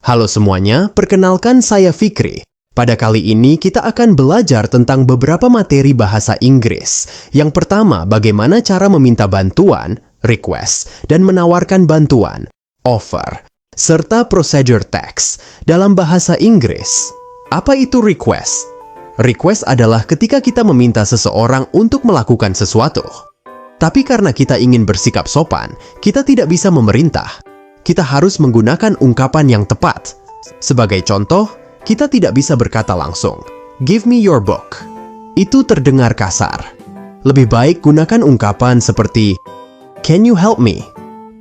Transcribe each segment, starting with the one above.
Halo semuanya, perkenalkan saya Fikri. Pada kali ini kita akan belajar tentang beberapa materi bahasa Inggris. Yang pertama, bagaimana cara meminta bantuan, request, dan menawarkan bantuan, offer, serta procedure text. Dalam bahasa Inggris, apa itu request? Request adalah ketika kita meminta seseorang untuk melakukan sesuatu. Tapi karena kita ingin bersikap sopan, kita tidak bisa memerintah. Kita harus menggunakan ungkapan yang tepat. Sebagai contoh, kita tidak bisa berkata langsung, "Give me your book." Itu terdengar kasar. Lebih baik gunakan ungkapan seperti, "Can you help me?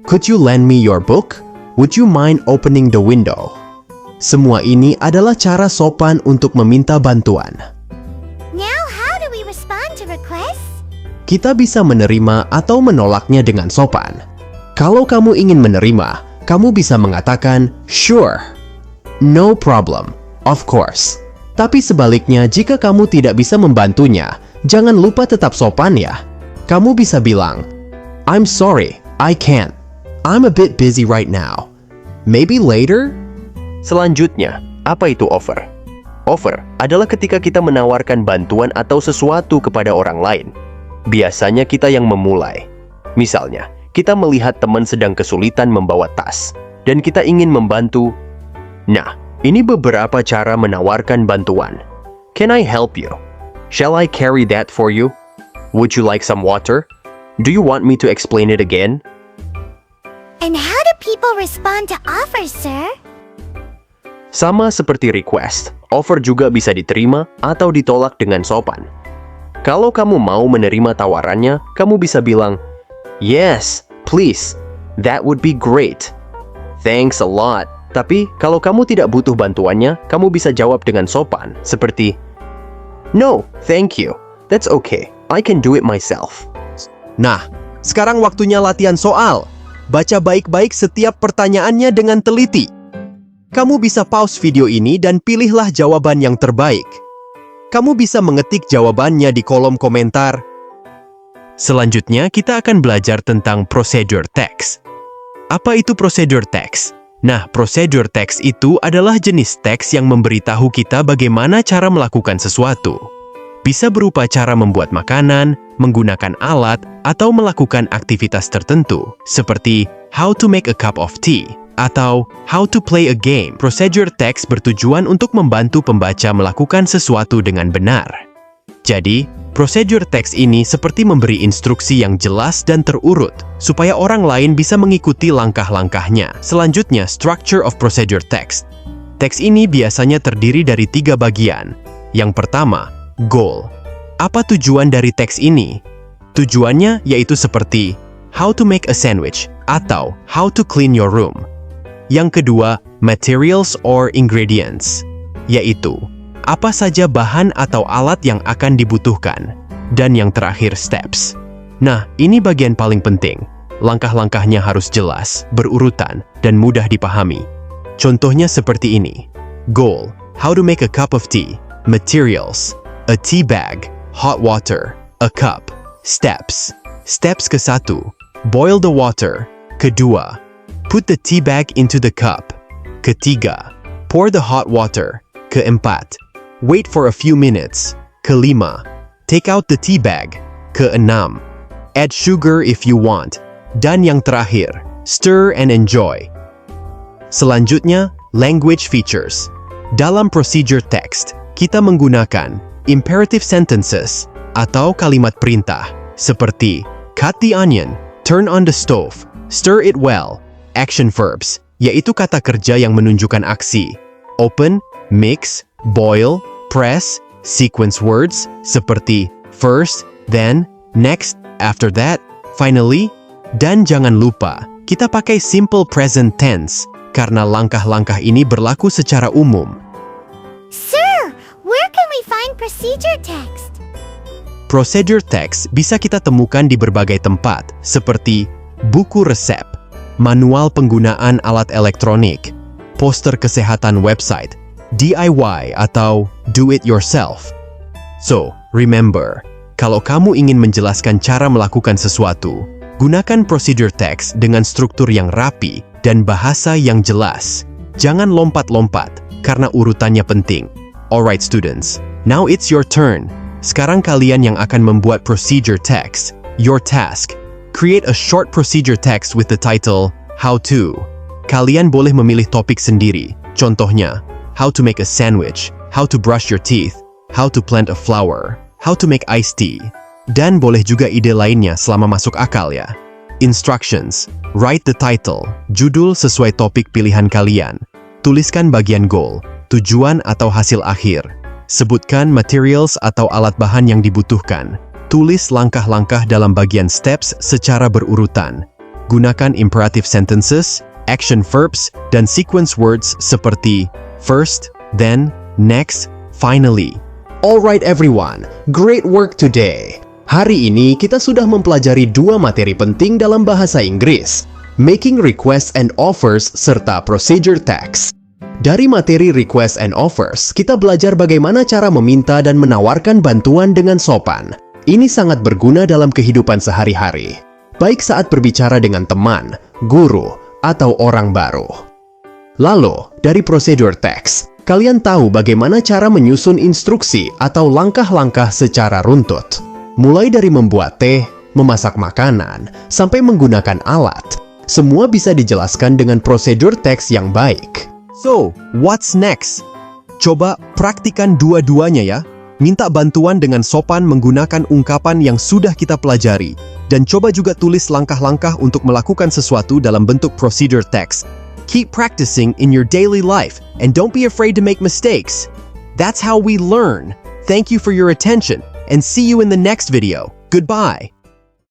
Could you lend me your book? Would you mind opening the window?" Semua ini adalah cara sopan untuk meminta bantuan. Now, how do we respond to requests? Kita bisa menerima atau menolaknya dengan sopan. Kalau kamu ingin menerima, kamu bisa mengatakan, "Sure," "No problem," "Of course." Tapi sebaliknya, jika kamu tidak bisa membantunya, jangan lupa tetap sopan ya. Kamu bisa bilang, "I'm sorry, I can't. I'm a bit busy right now. Maybe later?" Selanjutnya, apa itu offer? Offer adalah ketika kita menawarkan bantuan atau sesuatu kepada orang lain. Biasanya kita yang memulai. Misalnya, kita melihat teman sedang kesulitan membawa tas, dan kita ingin membantu. Nah, ini beberapa cara menawarkan bantuan. "Can I help you? Shall I carry that for you? Would you like some water? Do you want me to explain it again?" And how do people respond to offers, sir? Sama seperti request, offer juga bisa diterima atau ditolak dengan sopan. Kalau kamu mau menerima tawarannya, kamu bisa bilang, "Yes, please. That would be great. Thanks a lot." Tapi, kalau kamu tidak butuh bantuannya, kamu bisa jawab dengan sopan, seperti, "No, thank you. That's okay. I can do it myself." Nah, sekarang waktunya latihan soal. Baca baik-baik setiap pertanyaannya dengan teliti. Kamu bisa pause video ini dan pilihlah jawaban yang terbaik. Kamu bisa mengetik jawabannya di kolom komentar. Selanjutnya, kita akan belajar tentang procedure text. Apa itu procedure text? Nah, procedure text itu adalah jenis teks yang memberitahu kita bagaimana cara melakukan sesuatu. Bisa berupa cara membuat makanan, menggunakan alat, atau melakukan aktivitas tertentu, seperti how to make a cup of tea, atau how to play a game. Procedure text bertujuan untuk membantu pembaca melakukan sesuatu dengan benar. Jadi, procedure text ini seperti memberi instruksi yang jelas dan terurut, supaya orang lain bisa mengikuti langkah-langkahnya. Selanjutnya, structure of procedure text. Teks ini biasanya terdiri dari 3 bagian. Yang pertama, goal. Apa tujuan dari teks ini? Tujuannya yaitu seperti how to make a sandwich atau how to clean your room. Yang kedua, materials or ingredients, yaitu apa saja bahan atau alat yang akan dibutuhkan. Dan yang terakhir, steps. Nah, ini bagian paling penting. Langkah-langkahnya harus jelas, berurutan, dan mudah dipahami. Contohnya seperti ini. Goal, how to make a cup of tea. Materials, a tea bag, hot water, a cup. Steps. Steps ke-1, boil the water. Kedua, put the tea bag into the cup. Ketiga, pour the hot water. Keempat, wait for a few minutes. Kelima, take out the tea bag. Keenam, add sugar if you want. Dan yang terakhir, stir and enjoy. Selanjutnya, language features. Dalam procedure text, kita menggunakan imperative sentences atau kalimat perintah seperti cut the onion, turn on the stove, stir it well. Action verbs, yaitu kata kerja yang menunjukkan aksi. Open, mix, boil, press. Sequence words seperti first, then, next, after that, finally. Dan jangan lupa, kita pakai simple present tense karena langkah-langkah ini berlaku secara umum. Sir, where can we find procedure text? Procedure text bisa kita temukan di berbagai tempat seperti buku resep, manual penggunaan alat elektronik, poster kesehatan website, DIY atau do it yourself. So, remember, kalau kamu ingin menjelaskan cara melakukan sesuatu, gunakan procedure text dengan struktur yang rapi dan bahasa yang jelas. Jangan lompat-lompat, karena urutannya penting. Alright students, now it's your turn. Sekarang kalian yang akan membuat procedure text. Your task. Create a short procedure text with the title, How to. Kalian boleh memilih topik sendiri. Contohnya, how to make a sandwich, how to brush your teeth, how to plant a flower, how to make iced tea. Dan boleh juga ide lainnya selama masuk akal ya. Instructions. Write the title, judul sesuai topik pilihan kalian. Tuliskan bagian goal, tujuan atau hasil akhir. Sebutkan materials atau alat bahan yang dibutuhkan. Tulis langkah-langkah dalam bagian steps secara berurutan. Gunakan imperative sentences, action verbs, dan sequence words seperti first, then, next, finally. Alright everyone, great work today. Hari ini kita sudah mempelajari 2 materi penting dalam bahasa Inggris, making requests and offers serta procedure text. Dari materi request and offers, kita belajar bagaimana cara meminta dan menawarkan bantuan dengan sopan. Ini sangat berguna dalam kehidupan sehari-hari, baik saat berbicara dengan teman, guru, atau orang baru. Lalu, dari procedure text, kalian tahu bagaimana cara menyusun instruksi atau langkah-langkah secara runtut. Mulai dari membuat teh, memasak makanan, sampai menggunakan alat. Semua bisa dijelaskan dengan prosedur teks yang baik. So, what's next? Coba praktikan dua-duanya ya. Minta bantuan dengan sopan menggunakan ungkapan yang sudah kita pelajari. Dan coba juga tulis langkah-langkah untuk melakukan sesuatu dalam bentuk procedure text. Keep practicing in your daily life and don't be afraid to make mistakes. That's how we learn. Thank you for your attention and see you in the next video. Goodbye.